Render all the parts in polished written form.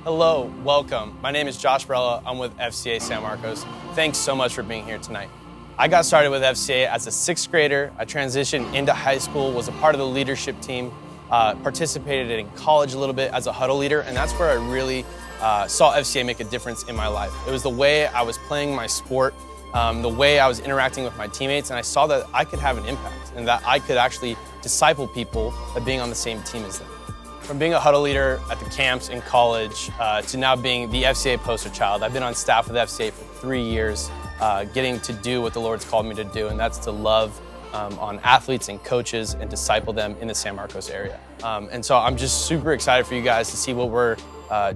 Hello, welcome. My name is Josh Brella. I'm with FCA San Marcos. Thanks so much for being here tonight. I got started with FCA as a sixth grader. I transitioned into high school, was a part of the leadership team, participated in college a little bit as a huddle leader, and that's where I really saw FCA make a difference in my life. It was the way I was playing my sport, the way I was interacting with my teammates, and I saw that I could have an impact and that I could actually disciple people by being on the same team as them. From being a huddle leader at the camps in college to now being the FCA poster child, I've been on staff with FCA for 3 years, getting to do what the Lord's called me to do, and that's to love on athletes and coaches and disciple them in the San Marcos area. And so I'm just super excited for you guys to see what we're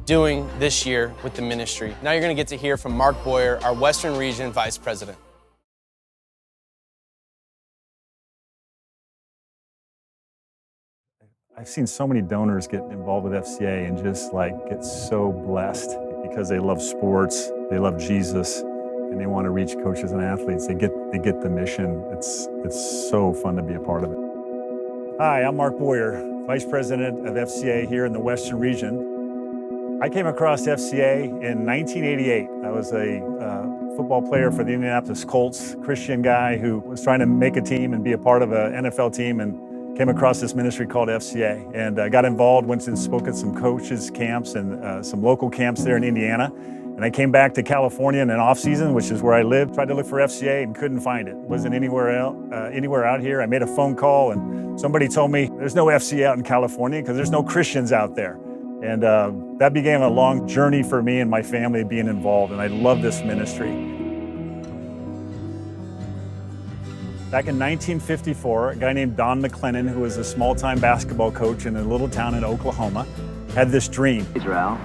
doing this year with the ministry. Now you're going to get to hear from Mark Boyer, our Western Region Vice President. I've seen so many donors get involved with FCA and just get so blessed because they love sports, they love Jesus, and they want to reach coaches and athletes. They get the mission. It's so fun to be a part of it. Hi, I'm Mark Boyer, Vice President of FCA here in the Western Region. I came across FCA in 1988. I was a football player for the Indianapolis Colts, Christian guy who was trying to make a team and be a part of an NFL team, and came across this ministry called FCA and got involved, went and spoke at some coaches camps and some local camps there in Indiana. And I came back to California in an off season, which is where I lived, tried to look for FCA and couldn't find it. Wasn't anywhere out here. I made a phone call and somebody told me there's no FCA out in California because there's no Christians out there. And that began a long journey for me and my family being involved, and I love this ministry. Back in 1954, a guy named Don McLennan, who was a small-time basketball coach in a little town in Oklahoma, had this dream. Israel,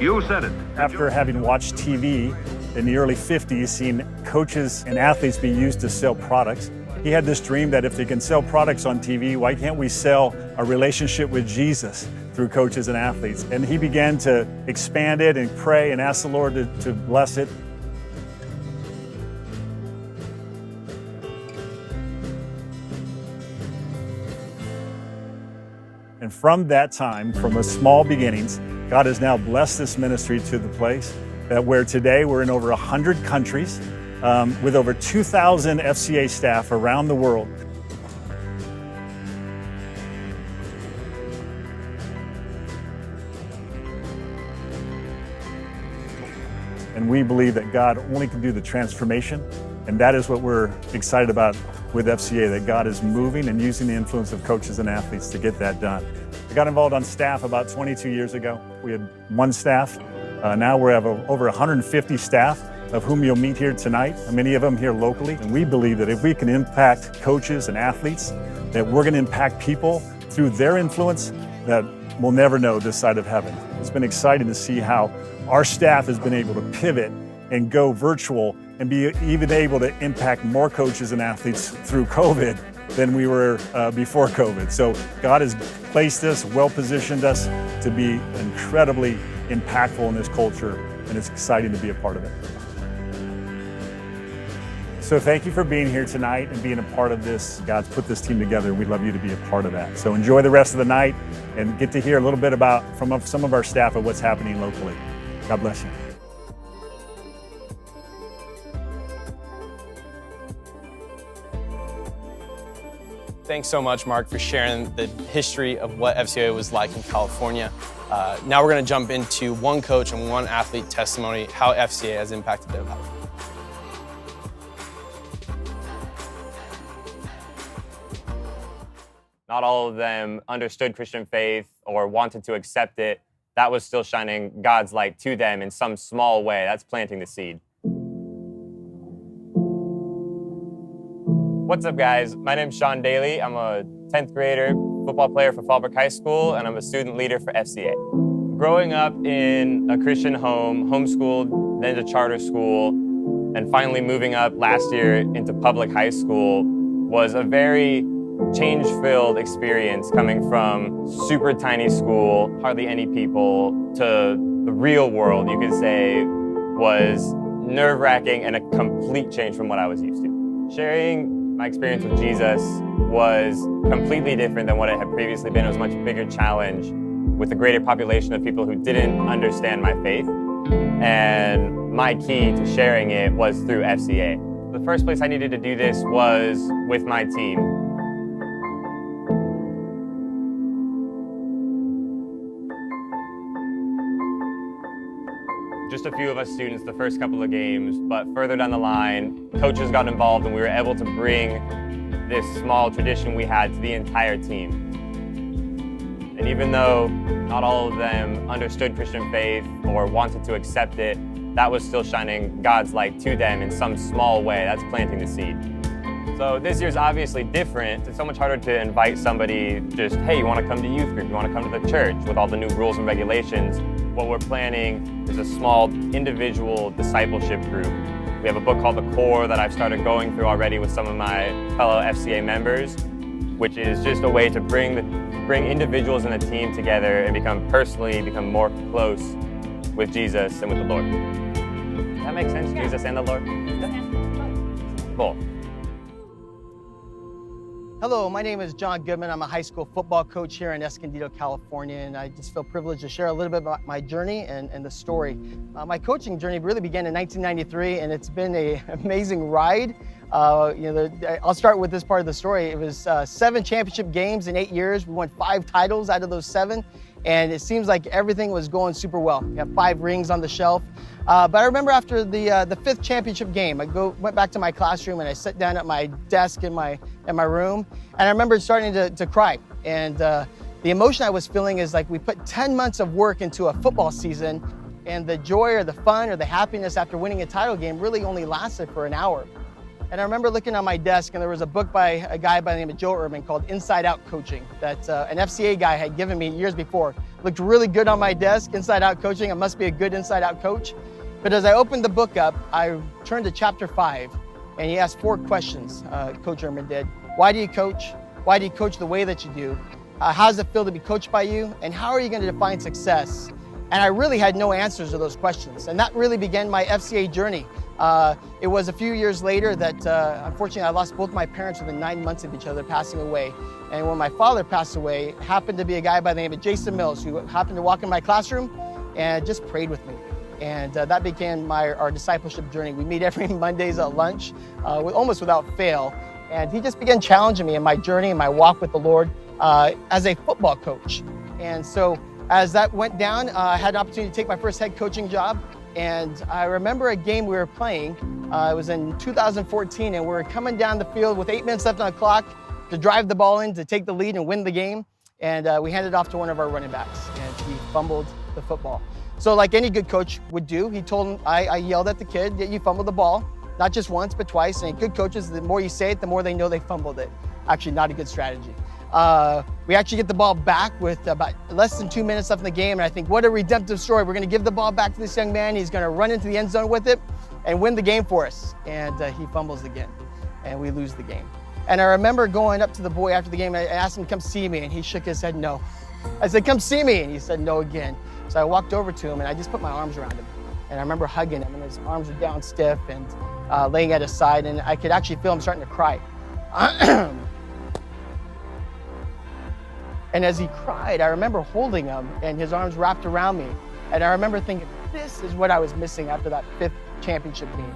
you said it. After having watched TV in the early 50s, seeing coaches and athletes be used to sell products, he had this dream that if they can sell products on TV, why can't we sell a relationship with Jesus through coaches and athletes? And he began to expand it and pray and ask the Lord to bless it. And from that time, from a small beginnings, God has now blessed this ministry to the place that where today we're in over 100 countries with over 2,000 FCA staff around the world. And we believe that God only can do the transformation, and that is what we're excited about with FCA, that God is moving and using the influence of coaches and athletes to get that done. I got involved on staff about 22 years ago. We had one staff. Now we have over 150 staff, of whom you'll meet here tonight, many of them here locally. And we believe that if we can impact coaches and athletes, that we're going to impact people through their influence that we'll never know this side of heaven. It's been exciting to see how our staff has been able to pivot and go virtual and be even able to impact more coaches and athletes through COVID than we were before COVID. So God has placed us, well-positioned us to be incredibly impactful in this culture, and it's exciting to be a part of it. So thank you for being here tonight and being a part of this. God's put this team together, and we'd love you to be a part of that. So enjoy the rest of the night and get to hear a little bit from some of our staff of what's happening locally. God bless you. Thanks so much, Mark, for sharing the history of what FCA was like in California. Now we're going to jump into one coach and one athlete testimony, how FCA has impacted their life. Not all of them understood Christian faith or wanted to accept it. That was still shining God's light to them in some small way. That's planting the seed. What's up, guys? My name's Sean Daly. I'm a 10th grader, football player for Fallbrook High School, and I'm a student leader for FCA. Growing up in a Christian home, homeschooled, then to charter school, and finally moving up last year into public high school was a very change-filled experience, coming from super tiny school, hardly any people, to the real world, you could say, was nerve-wracking and a complete change from what I was used to. Sharing my experience with Jesus was completely different than what it had previously been. It was a much bigger challenge. with a greater population of people who didn't understand my faith. And my key to sharing it was through FCA. The first place I needed to do this was with my team. Just a few of us students the first couple of games, but further down the line, coaches got involved and we were able to bring this small tradition we had to the entire team. And even though not all of them understood Christian faith or wanted to accept it, that was still shining God's light to them in some small way. That's planting the seed. So this year's obviously different. It's so much harder to invite somebody just, hey, you want to come to youth group, you want to come to the church with all the new rules and regulations. What we're planning is a small individual discipleship group. We have a book called The Core that I've started going through already with some of my fellow FCA members, which is just a way to bring individuals in a team together and become more close with Jesus and with the Lord. Does that make sense? Yeah. Jesus and the Lord? Cool. Hello, my name is John Goodman. I'm a high school football coach here in Escondido, California, and I just feel privileged to share a little bit about my journey and the story. My coaching journey really began in 1993, and it's been an amazing ride. I'll start with this part of the story. It was 7 championship games in 8 years. We won 5 titles out of those 7, and it seems like everything was going super well. We have 5 rings on the shelf. But I remember after the 5th championship game, went back to my classroom and I sat down at my desk in my room, and I remember starting to cry. And the emotion I was feeling is like we put 10 months of work into a football season, and the joy or the fun or the happiness after winning a title game really only lasted for an hour. And I remember looking on my desk, and there was a book by a guy by the name of Joe Urban called Inside Out Coaching that an FCA guy had given me years before. Looked really good on my desk, Inside Out Coaching. I must be a good Inside Out coach. But as I opened the book up, I turned to chapter 5, and he asked 4 questions, Coach Urban did. Why do you coach? Why do you coach the way that you do? How does it feel to be coached by you? And how are you going to define success? And I really had no answers to those questions. And that really began my FCA journey. It was a few years later that, unfortunately, I lost both my parents within 9 months of each other passing away. And when my father passed away, it happened to be a guy by the name of Jason Mills, who happened to walk in my classroom and just prayed with me. And that began our discipleship journey. We meet every Mondays at lunch, almost without fail. And he just began challenging me in my journey and my walk with the Lord as a football coach. And so as that went down, I had an opportunity to take my first head coaching job. And I remember a game we were playing. It was in 2014, and we were coming down the field with 8 minutes left on the clock to drive the ball in to take the lead and win the game. And we handed it off to one of our running backs, and he fumbled the football. So like any good coach would do, he told him, I yelled at the kid that you fumbled the ball, not just once, but twice. And good coaches, the more you say it, the more they know they fumbled it. Actually, not a good strategy. We actually get the ball back with about less than 2 minutes left in the game. And I think, what a redemptive story. We're going to give the ball back to this young man. He's going to run into the end zone with it and win the game for us. And he fumbles again, and we lose the game. And I remember going up to the boy after the game, and I asked him to come see me, and he shook his head no. I said, come see me, and he said no again. So I walked over to him, and I just put my arms around him. And I remember hugging him, and his arms were down stiff and laying at his side, and I could actually feel him starting to cry. And as he cried, I remember holding him and his arms wrapped around me. And I remember thinking, this is what I was missing after that 5th championship game.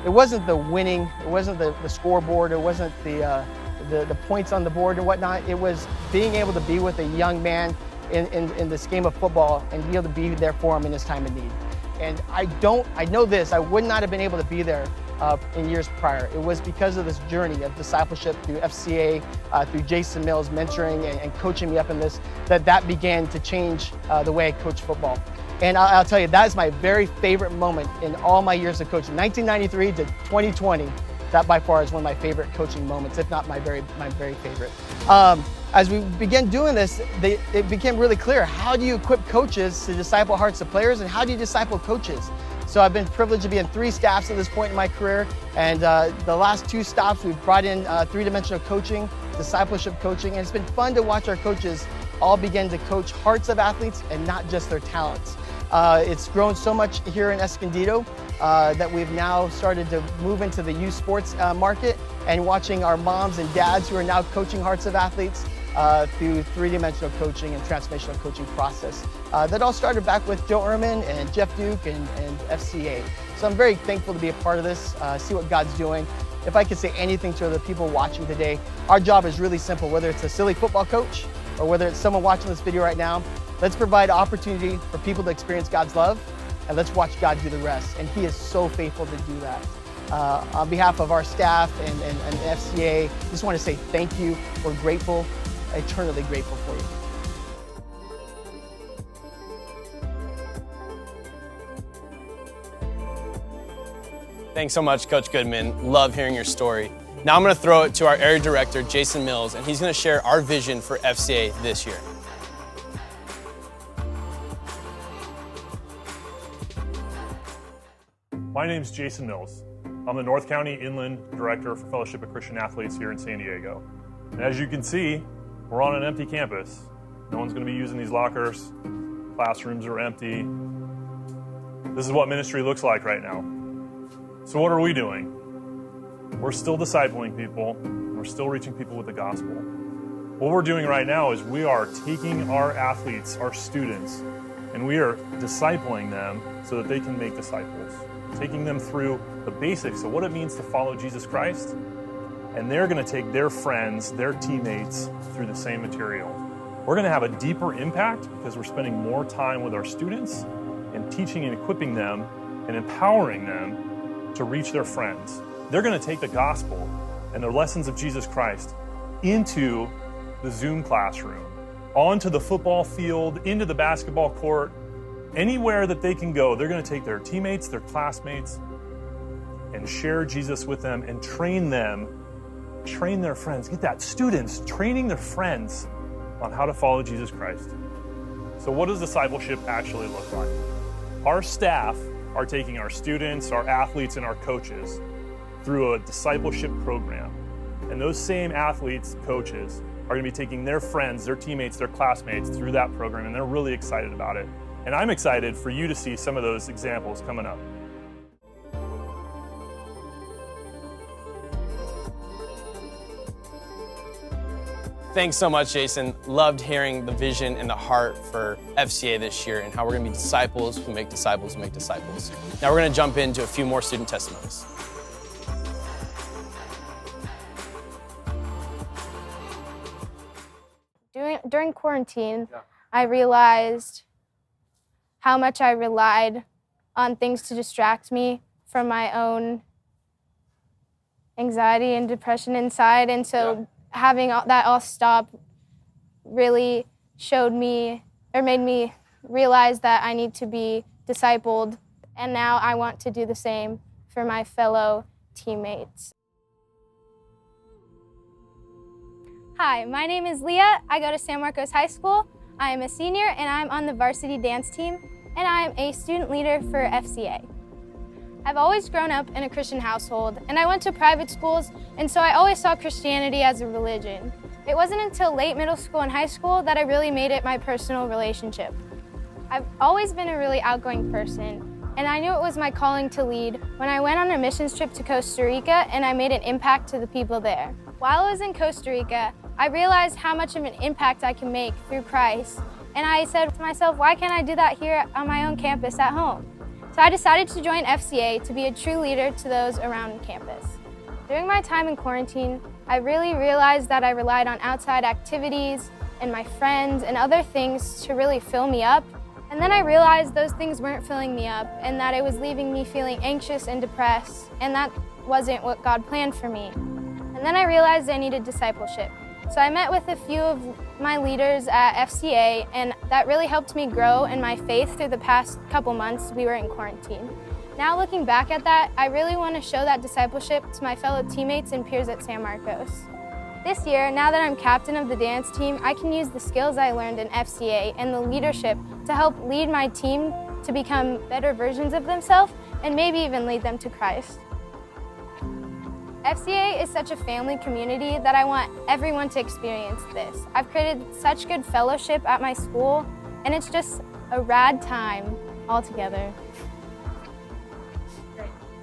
It wasn't the winning, it wasn't the scoreboard, it wasn't the points on the board and whatnot. It was being able to be with a young man in this game of football and be able to be there for him in his time of need. And I know this, I would not have been able to be there in years prior. It was because of this journey of discipleship through FCA, through Jason Mills mentoring and coaching me up in this, that began to change the way I coach football. And I'll tell you, that is my very favorite moment in all my years of coaching. 1993 to 2020, that by far is one of my favorite coaching moments, if not my very favorite. As we began doing this, it became really clear, how do you equip coaches to disciple hearts of players, and how do you disciple coaches? So I've been privileged to be in 3 staffs at this point in my career, and the last 2 stops we've brought in 3-dimensional coaching, discipleship coaching, and it's been fun to watch our coaches all begin to coach hearts of athletes and not just their talents. It's grown so much here in Escondido that we've now started to move into the youth sports market, and watching our moms and dads who are now coaching hearts of athletes through three-dimensional coaching and transformational coaching process. That all started back with Joe Ehrman and Jeff Duke and FCA. So I'm very thankful to be a part of this, see what God's doing. If I could say anything to the people watching today, our job is really simple, whether it's a silly football coach or whether it's someone watching this video right now. Let's provide opportunity for people to experience God's love, and let's watch God do the rest. And He is so faithful to do that. On behalf of our staff and FCA, I just want to say thank you. We're grateful, eternally grateful for you. Thanks so much, Coach Goodman. Love hearing your story. Now I'm going to throw it to our area director, Jason Mills, and he's going to share our vision for FCA this year. My name's Jason Mills. I'm the North County Inland Director for Fellowship of Christian Athletes here in San Diego. And as you can see, we're on an empty campus. No one's going to be using these lockers. Classrooms are empty. This is what ministry looks like right now. So what are we doing? We're still discipling people. We're still reaching people with the gospel. What we're doing right now is we are taking our athletes, our students, and we are discipling them so that they can make disciples. Taking them through the basics of what it means to follow Jesus Christ, and they're going to take their friends, their teammates through the same material. We're going to have a deeper impact because we're spending more time with our students and teaching and equipping them and empowering them to reach their friends. They're going to take the gospel and the lessons of Jesus Christ into the Zoom classroom, onto the football field, into the basketball court. Anywhere that they can go, they're going to take their teammates, their classmates, and share Jesus with them and train them, train their friends. Get that, students training their friends on how to follow Jesus Christ. So what does discipleship actually look like? Our staff are taking our students, our athletes, and our coaches through a discipleship program. And those same athletes, coaches, are going to be taking their friends, their teammates, their classmates through that program, and they're really excited about it. And I'm excited for you to see some of those examples coming up. Thanks so much, Jason. Loved hearing the vision and the heart for FCA this year and how we're going to be disciples who make disciples who make disciples. Now we're going to jump into a few more student testimonies. During quarantine, I realized how much I relied on things to distract me from my own anxiety and depression inside. And so having that all stop really showed me or made me realize that I need to be discipled. And now I want to do the same for my fellow teammates. Hi, my name is Leah. I go to San Marcos High School. I am a senior and I'm on the varsity dance team, and I am a student leader for FCA. I've always grown up in a Christian household, and I went to private schools, and so I always saw Christianity as a religion. It wasn't until late middle school and high school that I really made it my personal relationship. I've always been a really outgoing person, and I knew it was my calling to lead when I went on a missions trip to Costa Rica and I made an impact to the people there. While I was in Costa Rica, I realized how much of an impact I can make through Christ, and I said to myself, why can't I do that here on my own campus at home? So I decided to join FCA to be a true leader to those around campus. During my time in quarantine, I really realized that I relied on outside activities and my friends and other things to really fill me up. And then I realized those things weren't filling me up and that it was leaving me feeling anxious and depressed, and that wasn't what God planned for me. And then I realized I needed discipleship. So I met with a few of my leaders at FCA, and that really helped me grow in my faith through the past couple months we were in quarantine. Now looking back at that, I really want to show that discipleship to my fellow teammates and peers at San Marcos. This year, now that I'm captain of the dance team, I can use the skills I learned in FCA and the leadership to help lead my team to become better versions of themselves and maybe even lead them to Christ. FCA is such a family community that I want everyone to experience this. I've created such good fellowship at my school, and it's just a rad time all together.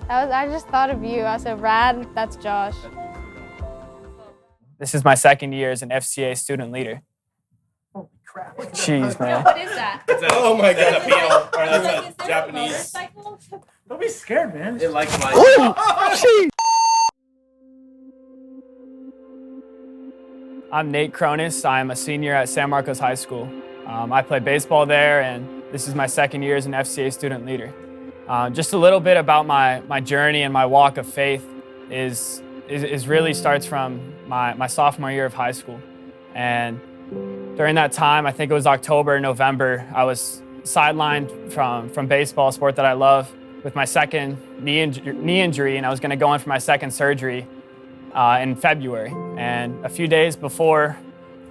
I just thought of you. I said, rad, that's Josh. This is my second year as an FCA student leader. Holy crap. Jeez, man. What is that? Oh my god, a beetle. Or Like, that's is a there a Japanese. motorcycle? Don't be scared, man. It likes my. I'm Nate Cronus. I'm a senior at San Marcos High School. I play baseball there, and this is my second year as an FCA student leader. Just a little bit about my journey and my walk of faith is really starts from my sophomore year of high school. And during that time, I think it was October, November, I was sidelined from baseball, a sport that I love, with my second knee injury, and I was going to go in for my second surgery in February. And a few days before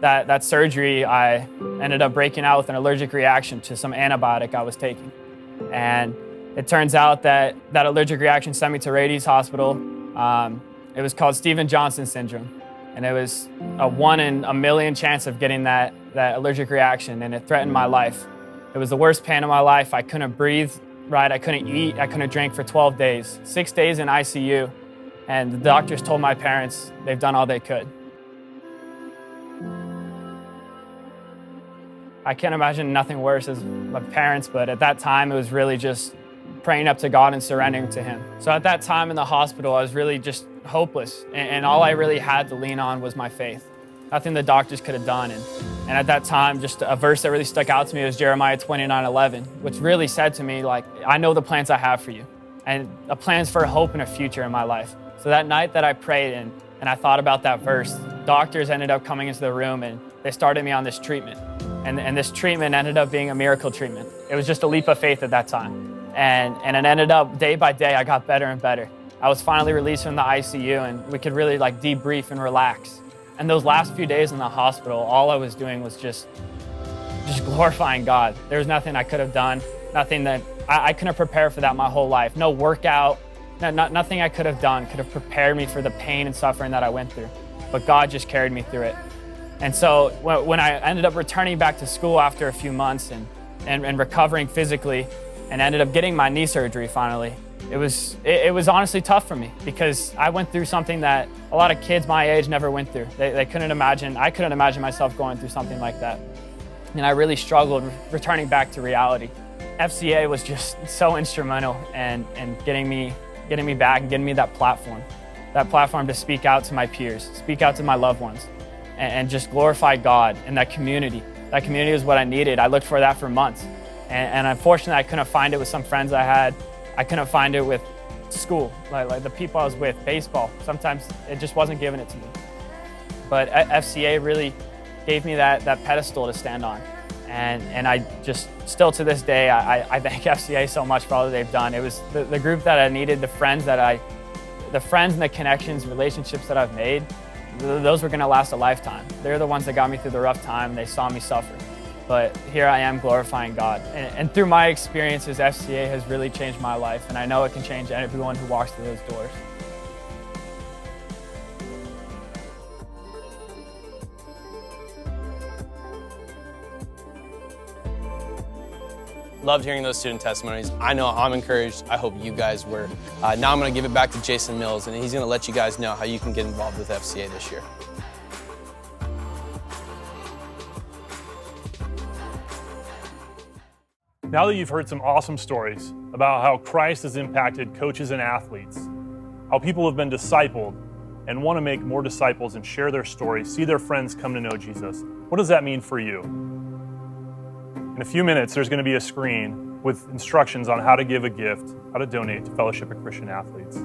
that surgery, I ended up breaking out with an allergic reaction to some antibiotic I was taking. And it turns out that allergic reaction sent me to Rady's Hospital. It was called Stevens-Johnson syndrome. And it was a 1 in a million chance of getting that allergic reaction, and it threatened my life. It was the worst pain of my life. I couldn't breathe right, I couldn't eat, I couldn't drink for 12 days, 6 days in ICU. And the doctors told my parents they've done all they could. I can't imagine nothing worse as my parents, but at that time it was really just praying up to God and surrendering to Him. So at that time in the hospital, I was really just hopeless, and all I really had to lean on was my faith. Nothing the doctors could have done. And at that time, just a verse that really stuck out to me was Jeremiah 29:11, which really said to me, like, I know the plans I have for you, and the plans for hope and a future in my life. So that night that I prayed and I thought about that verse, doctors ended up coming into the room and they started me on this treatment. And this treatment ended up being a miracle treatment. It was just a leap of faith at that time. And it ended up, day by day, I got better and better. I was finally released from the ICU, and we could really like debrief and relax. And those last few days in the hospital, all I was doing was just glorifying God. There was nothing I could have done, nothing that I couldn't have prepared for that my whole life. No workout, nothing I could have done could have prepared me for the pain and suffering that I went through. But God just carried me through it. And so when I ended up returning back to school after a few months and recovering physically and ended up getting my knee surgery finally, it was honestly tough for me because I went through something that a lot of kids my age never went through. They couldn't imagine, I couldn't imagine myself going through something like that. And I really struggled returning back to reality. FCA was just so instrumental in getting me back and getting me that platform to speak out to my peers, speak out to my loved ones, and just glorify God in that community. That community is what I needed. I looked for that for months. And unfortunately, I couldn't find it with some friends I had. I couldn't find it with school, like the people I was with, baseball. Sometimes it just wasn't giving it to me. But FCA really gave me that pedestal to stand on. And I just, still to this day, I thank FCA so much for all that they've done. It was the group that I needed, the friends and the connections, relationships that I've made, those were gonna last a lifetime. They're the ones that got me through the rough time, and they saw me suffer. But here I am glorifying God. And through my experiences, FCA has really changed my life, and I know it can change everyone who walks through those doors. Loved hearing those student testimonies. I know I'm encouraged. I hope you guys were. Now I'm going to give it back to Jason Mills, and he's going to let you guys know how you can get involved with FCA this year. Now that you've heard some awesome stories about how Christ has impacted coaches and athletes, how people have been discipled and want to make more disciples and share their stories, see their friends come to know Jesus, what does that mean for you? In a few minutes, there's going to be a screen with instructions on how to give a gift, how to donate to Fellowship of Christian Athletes.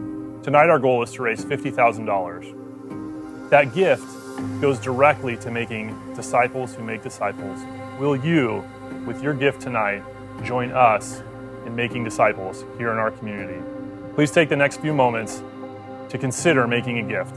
Tonight, our goal is to raise $50,000. That gift goes directly to making disciples who make disciples. Will you, with your gift tonight, join us in making disciples here in our community? Please take the next few moments to consider making a gift.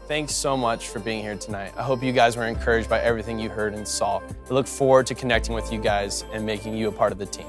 Thanks so much for being here tonight. I hope you guys were encouraged by everything you heard and saw. I look forward to connecting with you guys and making you a part of the team.